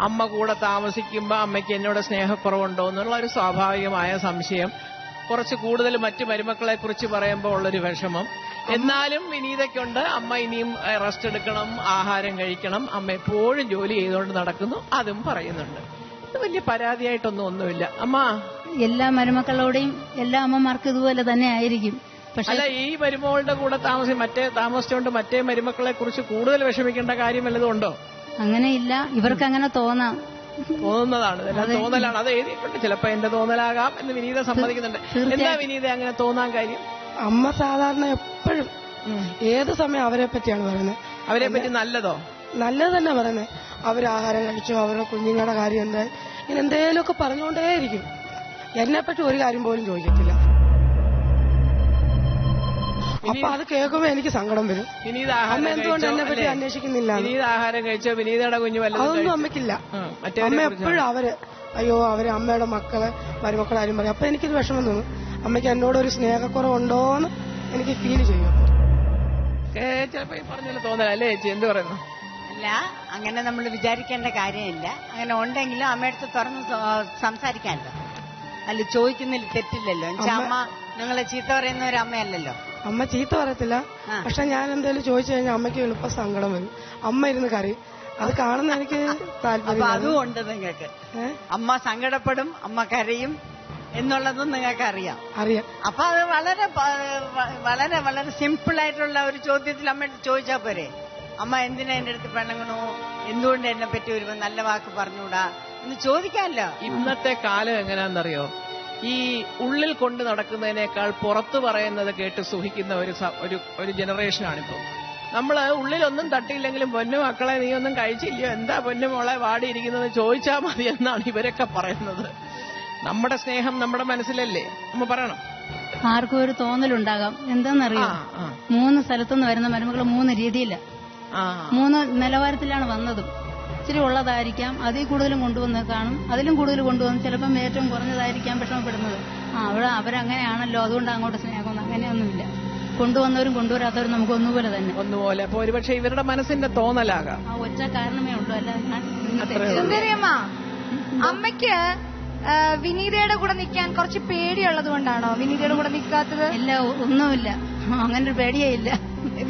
അമ്മ കൂടെ താമസിക്കുമ്പോൾ അമ്മയ്ക്ക് എന്നോട് സ്നേഹക്കുറവുണ്ടോ എന്നുള്ള ഒരു സ്വാഭാവികമായ സംശയം, കുറച്ച് കൂടുതൽ മറ്റു മരുമക്കളെ കുറിച്ച് പറയുമ്പോൾ ഉള്ളൊരു വിഷമം. എന്നാലും വിനീതയ്ക്കുണ്ട് അമ്മ ഇനിയും റെസ്റ്റ് എടുക്കണം, ആഹാരം കഴിക്കണം, അമ്മ എപ്പോഴും ജോലി ചെയ്തുകൊണ്ട് നടക്കുന്നു, അതും പറയുന്നുണ്ട്. ഇത് വലിയ ഒന്നുമില്ല. അമ്മ എല്ലാ മരുമക്കളോടെയും എല്ലാ അമ്മമാർക്കും ഇതുപോലെ തന്നെ ആയിരിക്കും. പക്ഷെ അല്ല, ഈ മരുമകളുടെ കൂടെ താമസിച്ചുകൊണ്ട് മറ്റേ മരുമക്കളെ കുറിച്ച് കൂടുതൽ വിഷമിക്കേണ്ട കാര്യം വല്ലതും ഉണ്ടോ? അങ്ങനെയില്ല, ഇവർക്ക് അങ്ങനെ തോന്നുന്നതാണ്, തോന്നലാണ്. അത് എഴുതിയിട്ടുണ്ട്, ചിലപ്പോ എന്റെ തോന്നലാകാം എന്ന് വിനീത സമ്മതിക്കുന്നുണ്ട്. എന്താ വിനീത അങ്ങനെ തോന്നാൻ കാര്യം? അമ്മ സാധാരണ എപ്പോഴും ഏത് സമയം അവരെ പറ്റിയാണ് പറയുന്നത്. അവരെ പറ്റി നല്ലതോ? നല്ലത് തന്നെ പറയുന്നത്. അവരാഹാരം കഴിച്ചു, അവരുടെ കുഞ്ഞുങ്ങളുടെ കാര്യം എന്താ, ഇങ്ങനെ എന്തേലുമൊക്കെ പറഞ്ഞുകൊണ്ടേയിരിക്കും. എന്നെപ്പറ്റി ഒരു കാര്യം പോലും ചോദിക്കത്തില്ല. അപ്പൊ അത് കേൾക്കുമ്പോ എനിക്ക് സങ്കടം വരും. അമ്മ എന്തുകൊണ്ട് എന്നെ പറ്റി അന്വേഷിക്കുന്നില്ല? വിനീത ആഹാരം കഴിച്ചോ? വിനീതയുടെ കുഞ്ഞു അതൊന്നും അമ്മയ്ക്കില്ല. അമ്മ എപ്പോഴും അയ്യോ അമ്മയുടെ മക്കളെ മരുമക്കളാരും പറയും. അപ്പൊ എനിക്കിത് വിഷമം തോന്നും. അമ്മയ്ക്ക് എന്നോടൊരു സ്നേഹക്കുറവുണ്ടോന്ന് എനിക്ക് ഫീൽ ചെയ്യും. ചിലപ്പോ ഈ പറഞ്ഞാലും തോന്നലല്ലേ ചേച്ചി? എന്ത് പറയുന്നു? അല്ല, അങ്ങനെ നമ്മൾ വിചാരിക്കേണ്ട കാര്യമില്ല. അങ്ങനെ ഉണ്ടെങ്കിലും അമ്മയടുത്ത് തുറന്ന് സംസാരിക്കാമല്ലോ. അല്ല, ചോദിക്കുന്നതിൽ തെറ്റില്ലല്ലോ. അമ്മ നിങ്ങളെ ചീത്ത പറയുന്ന ഒരു അമ്മയല്ലല്ലോ. അമ്മ ചീത്ത പറയത്തില്ല, പക്ഷെ ഞാൻ എന്തെങ്കിലും ചോദിച്ചു കഴിഞ്ഞാൽ അമ്മയ്ക്ക് എളുപ്പ സങ്കടം വരും. അമ്മ ഇരുന്ന് കറി, അത് കാണുന്ന എനിക്ക് താല്പര്യം. അതുകൊണ്ട് നിങ്ങൾക്ക് അമ്മ സങ്കടപ്പെടും, അമ്മ കരയും എന്നുള്ളതും നിങ്ങൾക്ക് അറിയാം. അപ്പൊ അത് വളരെ വളരെ വളരെ സിമ്പിൾ ആയിട്ടുള്ള ഒരു ചോദ്യത്തിൽ അമ്മ ചോദിച്ചാൽ പോരെ, അമ്മ എന്തിനാ എന്റെ അടുത്ത് പെണ്ണങ്ങണോ, എന്തുകൊണ്ട് എന്നെ പറ്റി ഒരു നല്ല വാക്ക് പറഞ്ഞുകൂടാ എന്ന് ചോദിക്കാമല്ലോ. ഇന്നത്തെ കാലം എങ്ങനെയാണെന്നറിയോ? ഈ ഉള്ളിൽ കൊണ്ട് നടക്കുന്നതിനേക്കാൾ പുറത്തു പറയുന്നത് കേട്ട് സുഖിക്കുന്ന ഒരു ജനറേഷനാണിപ്പോ. നമ്മള് ഉള്ളിലൊന്നും തട്ടിയില്ലെങ്കിലും പൊന്നു മക്കളെ നീ ഒന്നും കഴിച്ചില്ലയോ, എന്താ പൊന്നു മോളെ വാടിയിരിക്കുന്നത് ചോദിച്ചാൽ മതി എന്നാണ് ഇവരൊക്കെ പറയുന്നത്. നമ്മുടെ സ്നേഹം നമ്മുടെ മനസ്സിലല്ലേ? നമ്മ പറയണം. ആർക്കും ഒരു തോന്നലുണ്ടാകാം. എന്താണെന്നറിയോ, 3 സ്ഥലത്തുനിന്ന് വരുന്ന മരുമകൾ 3 രീതിയില്ല, 3 നിലവാരത്തിലാണ് വന്നതും. ഇച്ചിരി ഉള്ളതായിരിക്കാം, അതിൽ കൂടുതലും കൊണ്ടുവന്ന് കാണും, അതിലും കൂടുതൽ കൊണ്ടുവന്ന് ചിലപ്പം ഏറ്റവും കുറഞ്ഞതായിരിക്കാം വിഷമപ്പെടുന്നത്. അവരങ്ങനെയാണല്ലോ, അതുകൊണ്ട് അങ്ങോട്ട് സ്നേഹം. അങ്ങനെയൊന്നുമില്ല. കൊണ്ടുവന്നവരും കൊണ്ടുവരാത്തവരും നമുക്ക് ഒന്നുപോലെ തന്നെ. ഒന്നുപോലെ. അപ്പൊ ഒരുപക്ഷെ ഇവരുടെ മനസ്സിന്റെ തോന്നലാകാം. ആ ഒറ്റ കാരണമേ ഉള്ളൂ. അല്ല, സുന്ദരിയമ്മ, അമ്മയ്ക്ക് വിനീതയുടെ കൂടെ നിൽക്കാൻ കുറച്ച് പേടിയുള്ളത് കൊണ്ടാണോ വിനീതയുടെ കൂടെ നിൽക്കാത്തത്? ഇല്ല, ഒന്നുമില്ല, അങ്ങനെ ഒരു പേടിയേ ഇല്ല.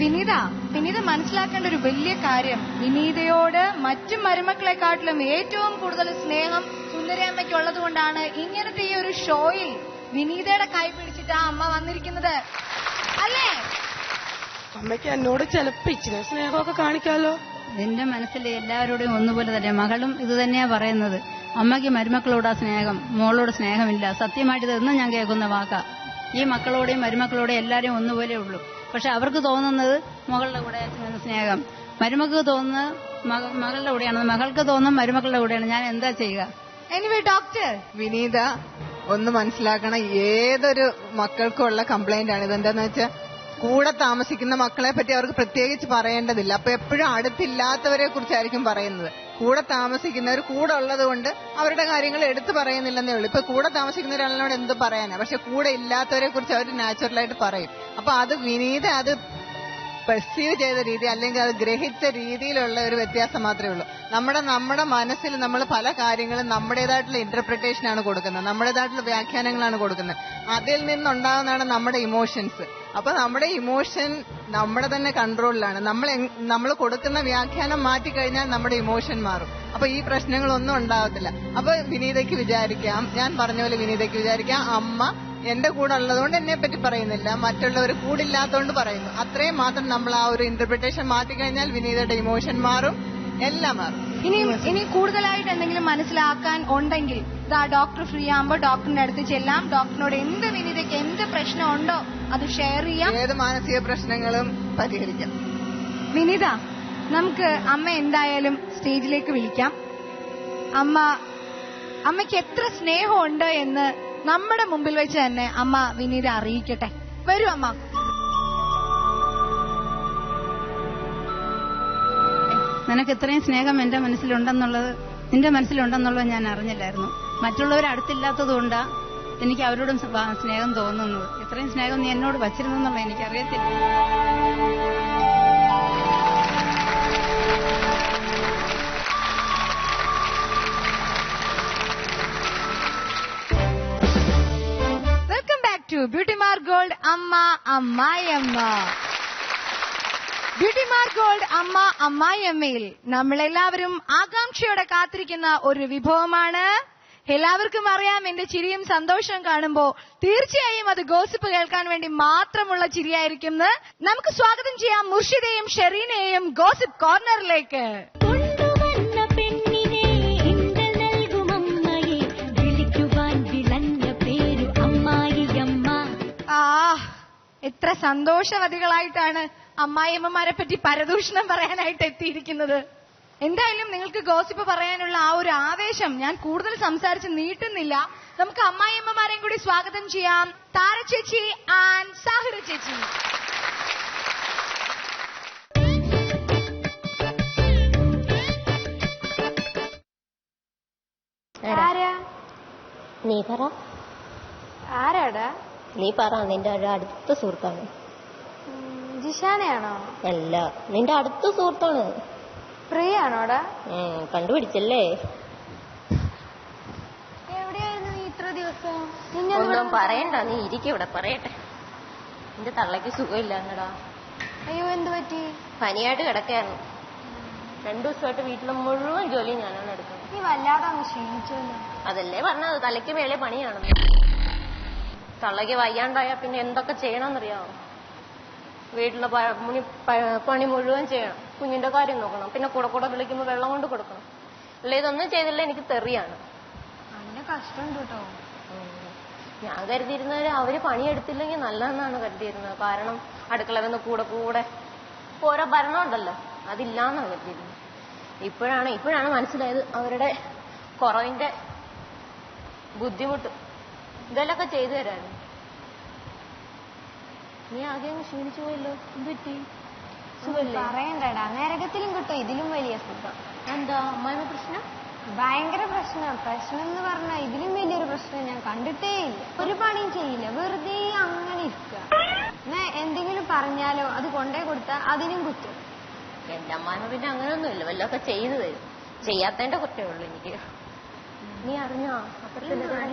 വിനീത മനസ്സിലാക്കേണ്ട ഒരു വലിയ കാര്യം, വിനീതയോട് മറ്റു മരുമക്കളെക്കാട്ടിലും ഏറ്റവും കൂടുതൽ സ്നേഹം സുന്ദരിയമ്മയ്ക്ക് ഉള്ളത് കൊണ്ടാണ് ഇങ്ങനത്തെ ഈ ഒരു ഷോയിൽ വിനീതയുടെ കൈ പിടിച്ചിട്ട് ആ അമ്മ വന്നിരിക്കുന്നത്, അല്ലേ? അമ്മയ്ക്ക് എന്നോട് ചിലപ്പോ ഇച്ചിരി സ്നേഹമൊക്കെ കാണിക്കാമല്ലോ. എന്റെ മനസ്സിൽ എല്ലാവരോടും ഒന്നുപോലെ തന്നെ. മകളും ഇത് തന്നെയാ പറയുന്നത്. അമ്മയ്ക്ക് മരുമക്കളോടാ സ്നേഹം, മോളോട് സ്നേഹമില്ല. സത്യമായിട്ട് ഇതെന്നും ഞാൻ കേൾക്കുന്ന വാക്കാ. ഈ മക്കളോടെയും മരുമക്കളോടെയും എല്ലാവരെയും ഒന്നുപോലെ ഉള്ളൂ. പക്ഷെ അവർക്ക് തോന്നുന്നത് മകളുടെ കൂടെ സ്നേഹം, മരുമക്ക് തോന്നുന്നത് മകളുടെ കൂടെയാണ്, മകൾക്ക് തോന്നുന്നത് മരുമക്കളുടെ കൂടെയാണ്. ഞാൻ എന്താ ചെയ്യുക? എനിവേ ഡോക്ടർ, വിനീത ഒന്ന് മനസ്സിലാക്കണം, ഏതൊരു മക്കൾക്കുള്ള കംപ്ലൈന്റ് ആണ് ഇതെന്താന്ന് വെച്ചാൽ കൂടെ താമസിക്കുന്ന മക്കളെ പറ്റി അവർക്ക് പ്രത്യേകിച്ച് പറയേണ്ടതില്ല. അപ്പൊ എപ്പോഴും അടുത്തില്ലാത്തവരെ കുറിച്ചായിരിക്കും പറയുന്നത്. കൂടെ താമസിക്കുന്നവർ കൂടെ ഉള്ളത് കൊണ്ട് അവരുടെ കാര്യങ്ങൾ എടുത്തു പറയുന്നില്ലെന്നേ ഉള്ളൂ. ഇപ്പൊ കൂടെ താമസിക്കുന്ന ഒരാളിനോട് എന്ത് പറയാനാ, പക്ഷെ കൂടെ ഇല്ലാത്തവരെ കുറിച്ച് അവർ നാച്ചുറലായിട്ട് പറയും. അപ്പൊ അത് വിനീത അത് പെർസീവ് ചെയ്ത രീതി അല്ലെങ്കിൽ അത് ഗ്രഹിച്ച രീതിയിലുള്ള ഒരു വ്യത്യാസം മാത്രമേ ഉള്ളൂ. നമ്മുടെ മനസ്സിൽ നമ്മൾ പല കാര്യങ്ങളും നമ്മുടേതായിട്ടുള്ള ഇന്റർപ്രിട്ടേഷൻ ആണ് കൊടുക്കുന്നത്, നമ്മുടേതായിട്ടുള്ള വ്യാഖ്യാനങ്ങളാണ് കൊടുക്കുന്നത്. അതിൽ നിന്നുണ്ടാകുന്നതാണ് നമ്മുടെ ഇമോഷൻസ്. അപ്പൊ നമ്മുടെ ഇമോഷൻ നമ്മുടെ തന്നെ കൺട്രോളിലാണ്. നമ്മൾ കൊടുക്കുന്ന വ്യാഖ്യാനം മാറ്റിക്കഴിഞ്ഞാൽ നമ്മുടെ ഇമോഷൻ മാറും. അപ്പൊ ഈ പ്രശ്നങ്ങളൊന്നും ഉണ്ടാകത്തില്ല. അപ്പൊ വിനീതയ്ക്ക് വിചാരിക്കാം, ഞാൻ പറഞ്ഞ പോലെ വിനീതയ്ക്ക് വിചാരിക്കാം, അമ്മ എന്റെ കൂടെ ഉള്ളതുകൊണ്ട് എന്നെ പറ്റി പറയുന്നില്ല, മറ്റുള്ളവർ കൂടില്ലാത്തതുകൊണ്ട് പറയുന്നു. അത്രയും മാത്രം നമ്മൾ ആ ഒരു ഇന്റർപ്രിട്ടേഷൻ മാറ്റിക്കഴിഞ്ഞാൽ വിനീതയുടെ ഇമോഷൻ മാറും, എല്ലാം മാറും. ഇനി കൂടുതലായിട്ട് എന്തെങ്കിലും മനസ്സിലാക്കാൻ ഉണ്ടെങ്കിൽ ഡോക്ടർ ഫ്രീ ആകുമ്പോൾ ഡോക്ടറിന്റെ അടുത്ത് ചെല്ലാം. ഡോക്ടറിനോട് എന്ത് വിനീതയ്ക്ക് എന്ത് പ്രശ്നം ഉണ്ടോ അത് ഷെയർ ചെയ്യാം. ഏത് മാനസിക പ്രശ്നങ്ങളും പരിഹരിക്കാം. വിനീത, നമുക്ക് അമ്മ എന്തായാലും സ്റ്റേജിലേക്ക് വിളിക്കാം. അമ്മയ്ക്ക് എത്ര സ്നേഹമുണ്ട് എന്ന് നമ്മുടെ മുമ്പിൽ വെച്ച് തന്നെ അമ്മ വിനീത അറിയിക്കട്ടെ. വരൂ അമ്മ. നിനക്ക് ഇത്രയും സ്നേഹം എന്റെ മനസ്സിലുണ്ടെന്നുള്ളത്, നിന്റെ മനസ്സിലുണ്ടെന്നുള്ളത് ഞാൻ അറിഞ്ഞില്ലായിരുന്നു. മറ്റുള്ളവർ അടുത്തില്ലാത്തത് കൊണ്ടാ എനിക്ക് അവരോടും സ്നേഹം തോന്നുന്നത്. ഇത്രയും സ്നേഹം നീ എന്നോട് വച്ചിരുന്നെന്നുള്ളത് എനിക്കറിയത്തില്ല. അമ്മ അമ്മായിയമ്മ. ബ്യൂട്ടി മാർക്ക് ഗോൾഡ് അമ്മ അമ്മായിയമ്മയിൽ നമ്മളെല്ലാവരും ആകാംക്ഷയോടെ കാത്തിരിക്കുന്ന ഒരു വിഭവമാണ്. എല്ലാവർക്കും അറിയാം, എന്റെ ചിരിയും സന്തോഷവും കാണുമ്പോ തീർച്ചയായും അത് ഗോസിപ്പ് കേൾക്കാൻ വേണ്ടി മാത്രമുള്ള ചിരിയായിരിക്കും. നമുക്ക് സ്വാഗതം ചെയ്യാം മുർഷിദയെയും ഷെറീനെയും ഗോസിപ്പ് കോർണറിലേക്ക്. എത്ര സന്തോഷവതികളായിട്ടാണ് അമ്മായിയമ്മമാരെ പറ്റി പരദൂഷണം പറയാനായിട്ട് എത്തിയിരിക്കുന്നത്. എന്തായാലും നിങ്ങൾക്ക് ഗോസിപ്പ് പറയാനുള്ള ആ ഒരു ആവേശം ഞാൻ കൂടുതൽ സംസാരിച്ച് നീട്ടുന്നില്ല. നമുക്ക് അമ്മായിയമ്മമാരെയും കൂടി സ്വാഗതം ചെയ്യാം. താര ചേച്ചി ആൻഡ് സാഹിറ ചേച്ചി. നീ പറ. ആരാടാ? നീ പറ. നിന്റെ ഒരു അടുത്ത സുഹൃത്താണ്. ജിഷാനയാണോ? അല്ല, നിന്റെ അടുത്ത സുഹൃത്താണ്. പ്രിയാണോടാ? കണ്ടുപിടിച്ചല്ലേ? എവിടെയായിരുന്നു നീ ഇത്ര ദിവസം? ഒന്നും പറയണ്ട, നീ ഇരിക്കും ഇവിടെ. പറയട്ടെ. നിന്റെ തള്ളയ്ക്ക് സുഖമില്ലാന്നടാ. അയ്യോ, എന്ത് പറ്റി? പനിയായിട്ട് കിടക്കായിരുന്നു. 2 ദിവസമായിട്ട് വീട്ടിലെ മുഴുവൻ ജോലി ഞാനാണ് എടുക്കുന്നത്. നീ വല്ലാതെ അങ്ങ് ക്ഷീണിച്ചല്ലോ. അതല്ലേ പറഞ്ഞത്, തലയ്ക്ക് മേലെ പണിയാണെന്ന്. തള്ളയ്ക്ക് വയ്യാണ്ടായ പിന്നെ എന്തൊക്കെ ചെയ്യണമെന്നറിയാമോ? വീട്ടിലെ പണി മുഴുവൻ ചെയ്യണം, കുഞ്ഞിന്റെ കാര്യം നോക്കണം, പിന്നെ കൂടെ വിളിക്കുമ്പോൾ വെള്ളം കൊണ്ട് കൊടുക്കണം. അല്ല, ഇതൊന്നും ചെയ്തില്ല എനിക്ക് തെറിയാണ്. അങ്ങനെ കഷ്ടമുണ്ട് കേട്ടോ. ഞാൻ കരുതിയിരുന്നത് അവര് പണിയെടുത്തില്ലെങ്കിൽ നല്ലതെന്നാണ് കരുതിയിരുന്നത്. കാരണം അടുക്കള വന്ന് കൂടെ ഓരോ ഭരണമുണ്ടല്ലോ, അതില്ലാന്നാണ് കരുതിയിരുന്നത്. ഇപ്പോഴാണ് മനസ്സിലായത് അവരുടെ കുറവിന്റെ ബുദ്ധിമുട്ട്. ഇതെല്ലൊക്കെ ചെയ്തു തരായിരുന്നു. നീ ആകെ ക്ഷീണിച്ചു പോയല്ലോ, എന്തുപറ്റി? പറയണ്ടടാ, നരകത്തിലും കിട്ടും ഇതിലും വലിയ സുഖം. എന്താ അമ്മായിമ്മ പ്രശ്നം? ഭയങ്കര പ്രശ്നം എന്ന് പറഞ്ഞാൽ ഇതിലും വലിയൊരു പ്രശ്നം ഞാൻ കണ്ടിട്ടേ ഇല്ല. ഒരു പണിയും ചെയ്യില്ല, വെറുതെ അങ്ങനെ ഇരിക്കുക. എന്തെങ്കിലും പറഞ്ഞാലോ അത് കൊണ്ടേ കൊടുത്താൽ അതിനും കുറ്റം. എന്റെ അമ്മായിമ്മ പിന്നെ അങ്ങനെയൊന്നുമില്ല, വല്ലതൊക്കെ ചെയ്തു തരും. ചെയ്യാത്തതിന്റെ കുറ്റമേ ഉള്ളൂ എനിക്ക്. നീ അറിഞ്ഞോ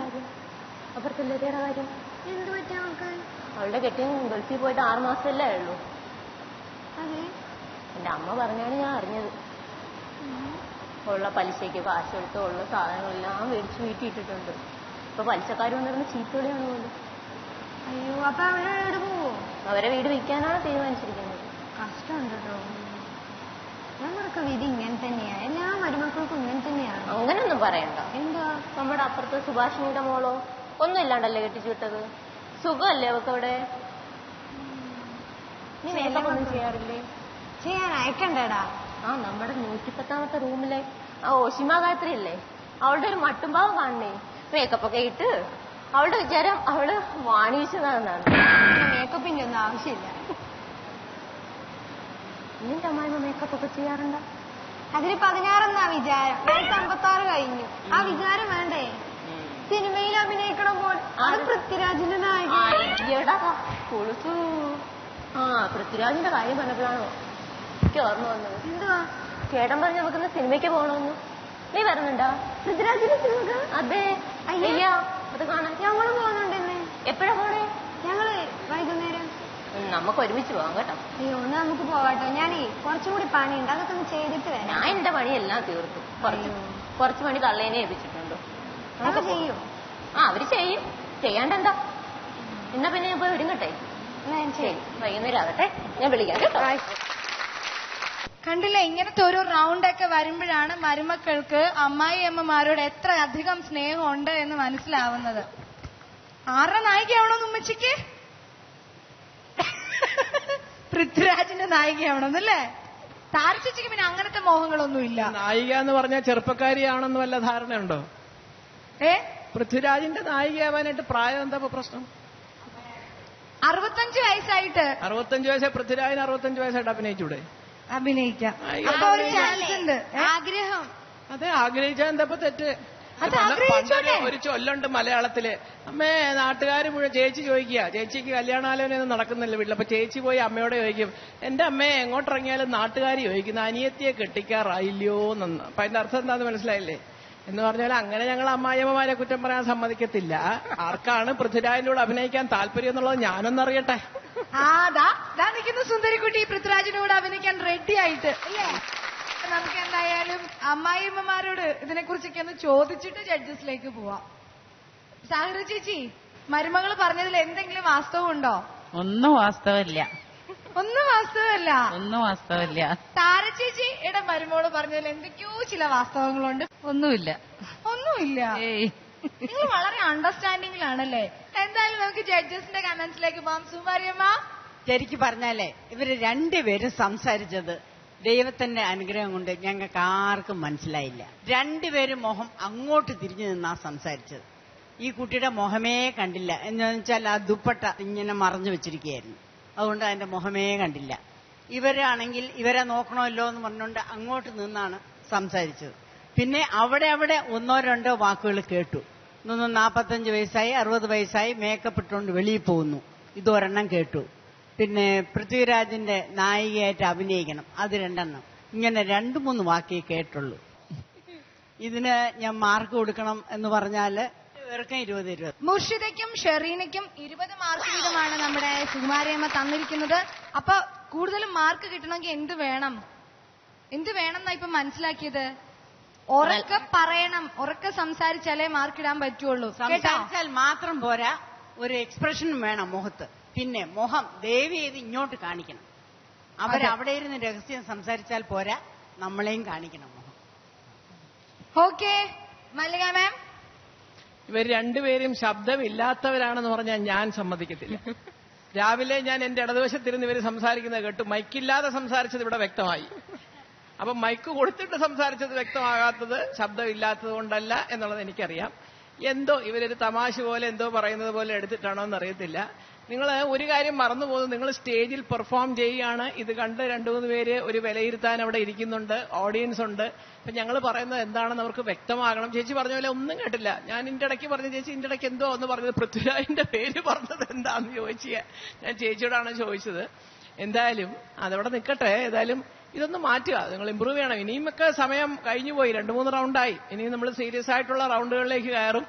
അപ്പുറത്തുള്ളവരുടെ കാര്യം? എന്ത് പറ്റിയ നമുക്ക്? അവളുടെ കെട്ടിയും ഗൾഫിൽ പോയിട്ട് 6 മാസമല്ലേ ഉള്ളൂ. എന്റെ അമ്മ പറഞ്ഞാണ് ഞാൻ അറിഞ്ഞത്. ഉള്ള പലിശയ്ക്ക് കാശ് കൊടുത്ത് ഉള്ള സാധനങ്ങളെല്ലാം മേടിച്ച് വീട്ടിയിട്ടിട്ടുണ്ട്. ഇപ്പൊ പലിശക്കാർ വന്നിരുന്ന ചീത്തവിളിയാണ് പോലും. അയ്യോ, അപ്പൊ അവരുടെ വീട് പോവോ? അവരെ വീട് വിൽക്കാനാണ് തീരുമാനിച്ചിരിക്കുന്നത്. കഷ്ടമുണ്ട് കേട്ടോ. നമ്മുടെയൊക്കെ വിധി ഇങ്ങനെ തന്നെയാ, എല്ലാ മരുമക്കൾക്കും ഇങ്ങനെ തന്നെയാണ്. അങ്ങനെയൊന്നും പറയണ്ട. എന്താ? നമ്മുടെ അപ്പുറത്ത് സുഭാഷിനിയുടെ മോളോ ഒന്നും ഇല്ലാണ്ടല്ലേ കെട്ടിച്ചു വിട്ടത്? സുഖമല്ലേ അവക്ക് അവിടെ? നീ മേക്കപ്പ് ഒന്നും ചെയ്യാറില്ലേ? ചെയ്യാൻ അയക്കണ്ടേടാ. നമ്മുടെ 110ാമത്തെ റൂമിലെ ആ ഓഷിമ ഗായത്രി ഇല്ലേ, അവളുടെ ഒരു മട്ടുംഭാവം കാണണേ. മേക്കപ്പ് ഒക്കെ ഇട്ട് അവളുടെ വിചാരം അവള് വാണിയിച്ചതാണെന്നാണ്. മേക്കപ്പിന്റെ ഒന്നും ആവശ്യമില്ല. നിന്റെ അമ്മായിമ്മ മേക്കപ്പ് ഒക്കെ ചെയ്യാറുണ്ടോ? അതിന് 16 വിചാരം. 56 കഴിഞ്ഞു. ആ വിചാരം വേണ്ടേ? സിനിമയിൽ അഭിനയിക്കണം പോലെ. അത് പൃഥ്വിരാജിന്റെ നായിക. പൃഥ്വിരാജിന്റെ കാര്യം പറഞ്ഞപ്പോഴാണോ എനിക്ക് ഓർമ്മ വന്നത്. എന്തുവാ? ചേട്ടൻ പറഞ്ഞ് നമുക്കിന്ന് സിനിമയ്ക്ക് പോകണമെന്ന്. നീ വരുന്നുണ്ടോ? പൃഥ്വിരാജിന്റെ സിനിമ? അതെ. അയ്യാ, അത് കാണാൻ ഞങ്ങള് പോകുന്നുണ്ടെന്ന്. എപ്പോഴാ പോണേ? ഞങ്ങള് വൈകുന്നേരം. നമുക്ക് ഒരുമിച്ച് പോകാം കേട്ടോ. അയ്യോ, ഒന്ന് നമുക്ക് പോകാട്ടോ. ഞാനേ കുറച്ചും കൂടി പണിയുണ്ട്, അതൊക്കെ ഒന്ന് ചെയ്തിട്ട് വരാം. ഞാൻ എന്റെ പണിയെല്ലാം തീർത്തു. കുറച്ച് പണി തള്ളേനെ ഏൽപ്പിച്ചിട്ടുണ്ട്. അതൊക്കെ ചെയ്യും. അവര് ചെയ്യും, ചെയ്യാണ്ടെന്താ. എന്നാ പിന്നെ ഞാൻ പോയി ഒരുങ്ങട്ടെ. ശരി, വൈകുന്നേരം ആകട്ടെ, ഞാൻ വിളിക്കാം കേട്ടോ. കണ്ടില്ല, ഇങ്ങനത്തെ ഒരു റൗണ്ട് ഒക്കെ വരുമ്പോഴാണ് മരുമക്കൾക്ക് അമ്മായിയമ്മമാരോട് എത്ര അധികം സ്നേഹമുണ്ട് എന്ന് മനസ്സിലാവുന്നത്. ആരുടെ നായികയാവണമെന്ന് ഉമ്മച്ചിക്ക്? പൃഥ്വിരാജിന്റെ നായികയാവണമെന്നല്ലേ? താരച്ചേച്ചിക്ക് പിന്നെ അങ്ങനത്തെ മോഹങ്ങളൊന്നുമില്ല. നായിക എന്ന് പറഞ്ഞാൽ ചെറുപ്പക്കാരിയാണെന്ന് വല്ല ധാരണയുണ്ടോ? പൃഥ്വിരാജിന്റെ നായികയാവാനായിട്ട് പ്രായം എന്താ പ്രശ്നം? 65 വയസ്സായിട്ട്. 65 വയസ്സേ പൃഥ്വിരാജിന് 65 വയസ്സായിട്ട് അഭിനയിച്ചൂടെ? അഭിനയിക്കാം. ഒരു ചാൻസ് ഉണ്ട്. ആഗ്രഹം. അതെ, ആഗ്രഹിച്ചാൽ എന്താ തെറ്റ്? ഒരു ചൊല്ലുണ്ട് മലയാളത്തില്. അമ്മേ, നാട്ടുകാർ മുഴുവൻ ചേച്ചി ചോദിക്കുക, ചേച്ചിക്ക് കല്യാണാലോചനയൊന്നും നടക്കുന്നില്ല വീട്ടിൽ. അപ്പൊ ചേച്ചി പോയി അമ്മയോട് ചോദിക്കും, എന്റെ അമ്മയെ എങ്ങോട്ടിറങ്ങിയാലും നാട്ടുകാർ ചോദിക്കുന്നു അനിയത്തിയെ കെട്ടിക്കാറായില്ലയോ എന്ന്. അപ്പൊ അതിന്റെ അർത്ഥം എന്താന്ന് മനസ്സിലായില്ലേ? എന്ന് പറഞ്ഞാൽ അങ്ങനെ ഞങ്ങൾ അമ്മായിയമ്മമാരെ കുറ്റം പറയാൻ സമ്മതിക്കത്തില്ല. ആർക്കാണ് പൃഥ്വിരാജിനോട് അഭിനയിക്കാൻ താല്പര്യം എന്നുള്ളത് ഞാനൊന്നറിയട്ടെ. നിൽക്കുന്ന സുന്ദരിക്കുട്ടി പൃഥ്വിരാജിനോട് അഭിനയിക്കാൻ റെഡി ആയിട്ട് അല്ലേ? നമുക്ക് എന്തായാലും അമ്മായിയമ്മമാരോട് ഇതിനെക്കുറിച്ചൊക്കെ ഒന്ന് ചോദിച്ചിട്ട് ജഡ്ജസിലേക്ക് പോവാം. സാഗര ചേച്ചി, മരുമകൾ പറഞ്ഞതിൽ എന്തെങ്കിലും വാസ്തവമുണ്ടോ? ഒന്നും വാസ്തവമില്ല. ഒന്നും വാസ്തവമല്ല. ഒന്നും വാസ്തവമില്ല. താരചേച്ചിയുടെ മരുമോള് പറഞ്ഞതിൽ എന്തൊക്കെയോ ചില വാസ്തവങ്ങളുണ്ട്. ഒന്നുമില്ല. ഒന്നുമില്ല. നിങ്ങൾ വളരെ അണ്ടർസ്റ്റാൻഡിങ്ങിലാണല്ലേ. എന്തായാലും നമുക്ക് ജഡ്ജസിന്റെ കമന്റ്സിലേക്ക് പോവാം. സുമാരിയമ്മ, ശരിക്കും പറഞ്ഞാലേ ഇവര് രണ്ടുപേരും സംസാരിച്ചത് ദൈവത്തിന്റെ അനുഗ്രഹം കൊണ്ട് ഞങ്ങൾക്ക് ആർക്കും മനസ്സിലായില്ല. രണ്ടുപേരും മുഖം അങ്ങോട്ട് തിരിഞ്ഞു നിന്നാ സംസാരിച്ചത്. ഈ കുട്ടിയുടെ മുഖമേ കണ്ടില്ല. എന്ന് വെച്ചാൽ ആ ദുപ്പട്ട ഇങ്ങനെ മറഞ്ഞു വെച്ചിരിക്കുകയായിരുന്നു. അതുകൊണ്ട് അതിന്റെ മുഖമേ കണ്ടില്ല. ഇവരാണെങ്കിൽ ഇവരെ നോക്കണമല്ലോ എന്ന് പറഞ്ഞുകൊണ്ട് അങ്ങോട്ട് നിന്നാണ് സംസാരിച്ചത്. പിന്നെ അവിടെ ഒന്നോ രണ്ടോ വാക്കുകൾ കേട്ടു. 45 വയസ്സായി 60 വയസ്സായി മേക്കപ്പ് ഇട്ടുകൊണ്ട് വെളിയിൽ പോകുന്നു, ഇതൊരെണ്ണം കേട്ടു. പിന്നെ പൃഥ്വിരാജിന്റെ നായികയായിട്ട് അഭിനയിക്കണം, അത് 2 എണ്ണം. ഇങ്ങനെ 2-3 വാക്കേ കേട്ടുള്ളൂ. ഇതിന് ഞാൻ മാർക്ക് കൊടുക്കണം എന്ന് പറഞ്ഞാല് ഇവർക്കും 20. മുർഷിദയ്ക്കും ഷെറീനയ്ക്കും 20 മാർക്ക് വീതമാണ് നമ്മുടെ സുകുമാരിയമ്മ തന്നിരിക്കുന്നത്. അപ്പൊ കൂടുതലും മാർക്ക് കിട്ടണമെങ്കിൽ എന്ത് വേണം എന്നാ ഇപ്പൊ മനസ്സിലാക്കിയത്? ഉറക്കെ പറയണം, ഉറക്കെ സംസാരിച്ചാലേ മാർക്ക് ഇടാൻ പറ്റുള്ളൂ. സംസാരിച്ചാൽ മാത്രം പോരാ, ഒരു എക്സ്പ്രഷൻ വേണം മുഖത്ത്. പിന്നെ മുഖം ദയവ് ചെയ്ത് ഇങ്ങോട്ട് കാണിക്കണം. അവരവിടെ ഇരുന്ന് രഹസ്യം സംസാരിച്ചാൽ പോരാ, നമ്മളെയും കാണിക്കണം മുഖം. ഓക്കെ മല്ലിക മാം, ഇവർ രണ്ടുപേരും ശബ്ദമില്ലാത്തവരാണെന്ന് പറഞ്ഞാൽ ഞാൻ സമ്മതിക്കത്തില്ല. രാവിലെ ഞാൻ എന്റെ ഇടതുവശത്തിരുന്ന് ഇവർ സംസാരിക്കുന്നത് കേട്ടു. മൈക്കില്ലാതെ സംസാരിച്ചത് ഇവിടെ വ്യക്തമായി. അപ്പൊ മൈക്ക് കൊടുത്തിട്ട് സംസാരിച്ചത് വ്യക്തമാകാത്തത് ശബ്ദമില്ലാത്തത് കൊണ്ടല്ല എന്നുള്ളത് എനിക്കറിയാം. എന്തോ ഇവരൊരു തമാശ പോലെ എന്തോ പറയുന്നത് പോലെ എടുത്തിട്ടാണോ എന്നറിയത്തില്ല. നിങ്ങൾ ഒരു കാര്യം മറന്നുപോകുന്നു, നിങ്ങൾ സ്റ്റേജിൽ പെർഫോം ചെയ്യുകയാണ്. ഇത് കണ്ട് 2-3 പേര് ഒരു വിലയിരുത്താൻ അവിടെ ഇരിക്കുന്നുണ്ട്, ഓഡിയൻസ് ഉണ്ട്. അപ്പൊ ഞങ്ങൾ പറയുന്നത് എന്താണെന്ന് അവർക്ക് വ്യക്തമാകണം. ചേച്ചി പറഞ്ഞ പോലെ ഒന്നും കേട്ടില്ല. ഞാൻ ഇതിന്റെ ഇടയ്ക്ക് പറഞ്ഞു, ചേച്ചി ഇതിന്റെ ഇടയ്ക്ക് എന്തോ എന്ന് പറഞ്ഞത് പൃഥ്വിരാജിന്റെ പേര് പറഞ്ഞത് എന്താന്ന് ചോദിച്ചാൽ ഞാൻ ചേച്ചിയോടാണ് ചോദിച്ചത്. എന്തായാലും അതവിടെ നിൽക്കട്ടെ. ഏതായാലും ഇതൊന്ന് മാറ്റുക, നിങ്ങൾ ഇമ്പ്രൂവ് ചെയ്യണം. ഇനിയുമൊക്കെ സമയം കഴിഞ്ഞു പോയി, 2-3 റൗണ്ടായി. ഇനിയും നമ്മൾ സീരിയസ് ആയിട്ടുള്ള റൗണ്ടുകളിലേക്ക് കയറും.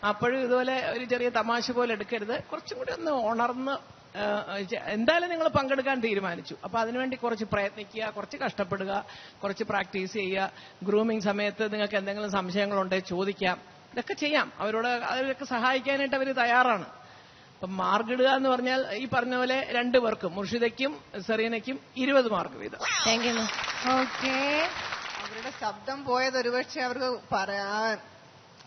അപ്പോഴും ഇതുപോലെ ഒരു ചെറിയ തമാശ പോലെ എടുക്കരുത്. കുറച്ചും കൂടി ഒന്ന് ഉണർന്ന്, എന്തായാലും നിങ്ങൾ പങ്കെടുക്കാൻ തീരുമാനിച്ചു. അപ്പൊ അതിനുവേണ്ടി കുറച്ച് പ്രയത്നിക്കുക, കുറച്ച് കഷ്ടപ്പെടുക, കുറച്ച് പ്രാക്ടീസ് ചെയ്യുക. ഗ്രൂമിംഗ് സമയത്ത് നിങ്ങൾക്ക് എന്തെങ്കിലും സംശയങ്ങളുണ്ടെങ്കിൽ ചോദിക്കാം. ഇതൊക്കെ ചെയ്യാം. അവരൊക്കെ സഹായിക്കാനായിട്ട് അവർ തയ്യാറാണ്. അപ്പം മാർക്ക് ഇടുക എന്ന് പറഞ്ഞാൽ ഈ പറഞ്ഞ പോലെ 2 പേർക്കും, മുർഷിദയ്ക്കും സെറീനയ്ക്കും 20 മാർക്ക് വീതം. Thank you. ഓക്കെ, അവരുടെ ശബ്ദം പോയത് ഒരുപക്ഷെ അവർക്ക്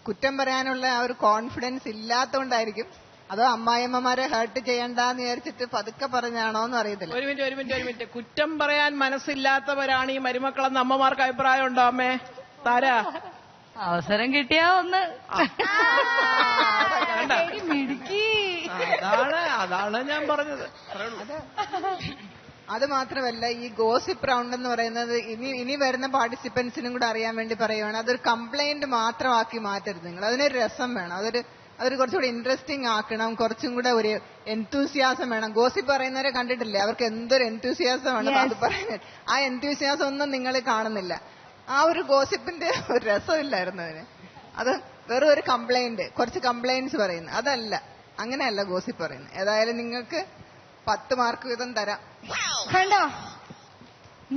കുറ്റം പറയാനുള്ള ആ ഒരു കോൺഫിഡൻസ് ഇല്ലാത്തതുകൊണ്ടായിരിക്കും. അതോ അമ്മായിയമ്മമാരെ ഹേർട്ട് ചെയ്യണ്ടെന്ന് വിചാരിച്ചിട്ട് പതുക്കെ പറഞ്ഞാണോ എന്ന് അറിയത്തില്ല. ഒരു മിനിറ്റ്. കുറ്റം പറയാൻ മനസ്സില്ലാത്തവരാണ് ഈ മരുമക്കളെന്ന് അമ്മമാർക്ക് അഭിപ്രായം ഉണ്ടോ? അമ്മേ താരാ, അവസരം കിട്ടിയാ ഒന്ന് അതാണ് ഞാൻ പറഞ്ഞത്. അത് മാത്രമല്ല, ഈ ഗോസിപ്പ് റൗണ്ട് എന്ന് പറയുന്നത് ഇനി വരുന്ന പാർട്ടിസിപ്പൻസിനും കൂടെ അറിയാൻ വേണ്ടി പറയുവാണ്. അതൊരു കംപ്ലൈന്റ് മാത്രമാക്കി മാറ്റരുത് നിങ്ങൾ. അതിനൊരു രസം വേണം, അതൊരു കുറച്ചുകൂടി ഇൻട്രസ്റ്റിംഗ് ആക്കണം. കുറച്ചും കൂടെ ഒരു എൻതൂസിയാസം വേണം. ഗോസിപ്പ് പറയുന്നവരെ കണ്ടിട്ടില്ലേ, അവർക്ക് എന്തൊരു എൻതൂസിയാസം വേണം അത് പറയാൻ. ആ എൻതൂസിയാസം ഒന്നും നിങ്ങൾ കാണുന്നില്ല. ആ ഒരു ഗോസിപ്പിന്റെ ഒരു രസമില്ലായിരുന്നു അതിന്. അത് വെറും ഒരു കംപ്ലൈന്റ്, കുറച്ച് കംപ്ലൈന്റ്സ് പറയുന്നു, അതല്ല. അങ്ങനെയല്ല ഗോസിപ്പ് പറയുന്നത്. ഏതായാലും നിങ്ങൾക്ക് 10 മാർക്ക് വീതം തരാം. കണ്ടോ,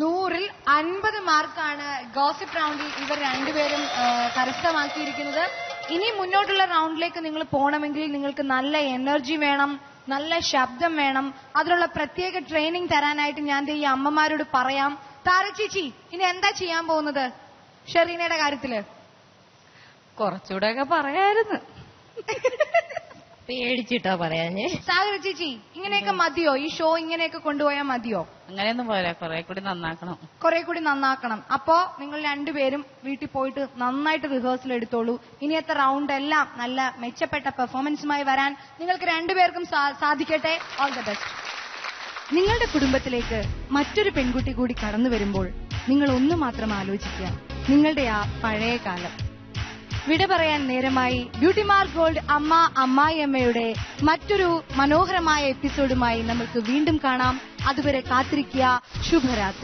100-ൽ 50 മാർക്കാണ് ഗോസിപ്പ് റൗണ്ടിൽ ഇവർ രണ്ടുപേരും കരസ്ഥമാക്കിയിരിക്കുന്നത്. ഇനി മുന്നോട്ടുള്ള റൗണ്ടിലേക്ക് നിങ്ങൾ പോകണമെങ്കിൽ നിങ്ങൾക്ക് നല്ല എനർജി വേണം, നല്ല ശബ്ദം വേണം. അതിനുള്ള പ്രത്യേക ട്രെയിനിങ് തരാനായിട്ട് ഞാൻ ഈ അമ്മമാരോട് പറയാം. താരചേച്ചി, ഇനി എന്താ ചെയ്യാൻ പോകുന്നത് ഷെറീനയുടെ കാര്യത്തില്? കുറച്ചുകൂടെയൊക്കെ പറയായിരുന്നു. പേടിച്ചിട്ടാ പറയാഞ്ഞേ. സാഗര ചേച്ചി, ഇങ്ങനെയൊക്കെ മതിയോ? ഈ ഷോ ഇങ്ങനെയൊക്കെ കൊണ്ടുപോയാൽ മതിയോ? അങ്ങനെയൊന്നും പോരാ, കുറെ കൂടി നന്നാക്കണം. അപ്പോ നിങ്ങൾ രണ്ടുപേരും വീട്ടിൽ പോയിട്ട് നന്നായിട്ട് റിഹേഴ്സൽ എടുത്തോളൂ. ഇനിയത്തെ റൗണ്ട് എല്ലാം നല്ല മെച്ചപ്പെട്ട പെർഫോമൻസുമായി വരാൻ നിങ്ങൾക്ക് രണ്ടുപേർക്കും സാധിക്കട്ടെ. All the best. നിങ്ങളുടെ കുടുംബത്തിലേക്ക് മറ്റൊരു പെൺകുട്ടി കൂടി കടന്നു വരുമ്പോൾ നിങ്ങൾ ഒന്ന് മാത്രം ആലോചിക്കുക, നിങ്ങളുടെ ആ പഴയ കാലം. വിട പറയാൻ നേരമായി. ബ്യൂട്ടി മാർക്ക് ഗോൾഡ് അമ്മായിയമ്മയുടെ മറ്റൊരു മനോഹരമായ എപ്പിസോഡുമായി നമുക്ക് വീണ്ടും കാണാം. അതുവരെ കാത്തിരിക്കുക. ശുഭരാത്രി.